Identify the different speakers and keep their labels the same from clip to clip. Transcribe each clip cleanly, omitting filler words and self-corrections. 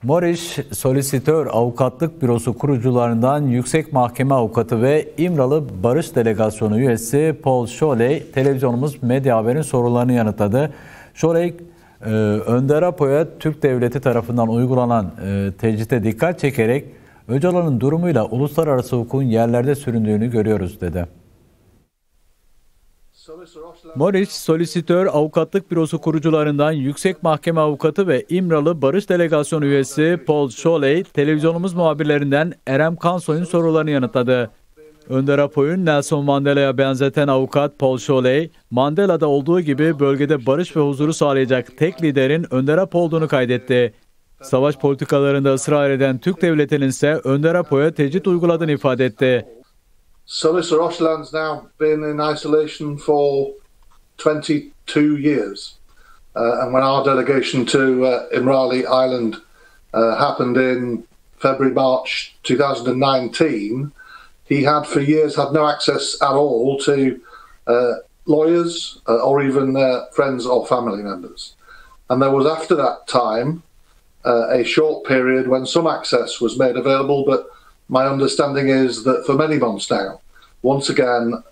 Speaker 1: Moriş Solisitör Avukatlık Bürosu kurucularından Yüksek Mahkeme Avukatı ve İmralı Barış Delegasyonu üyesi Paul Scholey, televizyonumuz Medya Haber'in sorularını yanıtladı. Scholey, Önder Apo'ya Türk Devleti tarafından uygulanan tecrite dikkat çekerek Öcalan'ın durumuyla uluslararası hukukun yerlerde süründüğünü görüyoruz dedi. Moriş Solisitör Avukatlık Bürosu kurucularından Yüksek Mahkeme Avukatı ve İmralı Barış Delegasyonu üyesi Paul Scholey, televizyonumuz muhabirlerinden Erem Kansoy'un sorularını yanıtladı. Önder Apo'yu Nelson Mandela'ya benzeten avukat Paul Scholey, Mandela'da olduğu gibi bölgede barış ve huzuru sağlayacak tek liderin Önder Apo olduğunu kaydetti. Savaş politikalarında ısrar eden Türk Devleti'nin ise Önder Apo'ya tecrit uyguladığını ifade etti.
Speaker 2: Solicitor Öcalan's now been in isolation for 22 years. And when our delegation to Imrali Island happened in February, March 2019, he had for years had no access at all to lawyers or even friends or family members. And there was after that time a short period when some access was made available, but my understanding is that for many months now, once again,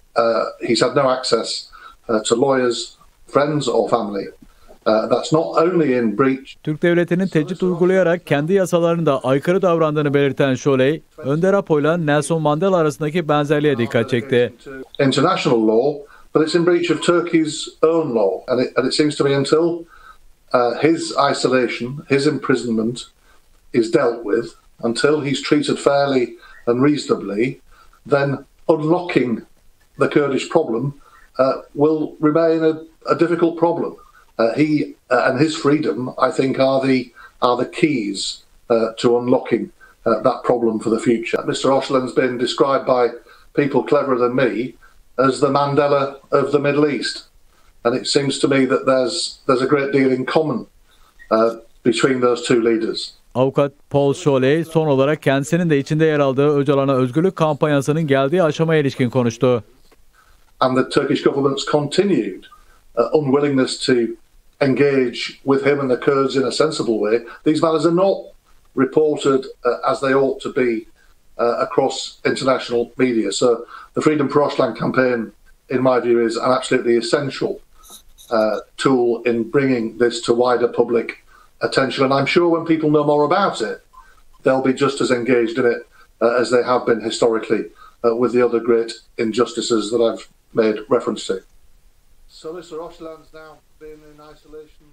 Speaker 2: he's had no access to lawyers, friends or family. That's not only in breach.
Speaker 1: Türk Devleti'nin tecrit uygulayarak kendi yasalarında aykırı davrandığını belirten Scholey, Önder Apo ile Nelson Mandela arasındaki benzerliğe dikkat çekti.
Speaker 2: International law, but it's in breach of Turkey's own law, and it seems to me until his isolation, his imprisonment is dealt with, until he's treated fairly and reasonably, then unlocking the Kurdish problem will remain a difficult problem. He and his freedom, I think, are the keys to unlocking that problem for the future. Mr. Öcalan's been described by people cleverer than me as the Mandela of the Middle East, and it seems to me that there's a great deal in common between those two leaders.
Speaker 1: Avukat Paul Scholey son olarak kendisinin de içinde yer aldığı Öcalan'a özgürlük kampanyasının geldiği aşamaya ilişkin konuştu.
Speaker 2: And the Turkish government's continued unwillingness to engage with him and the Kurds in a sensible way. These matters are not reported as they ought to be across international media. So the Freedom for Öcalan campaign, in my view, is an absolutely essential tool in bringing this to wider public attention, and I'm sure when people know more about it, they'll be just as engaged in it as they have been historically with the other great injustices that I've made reference to. Solicitor Öcalan's now been in isolation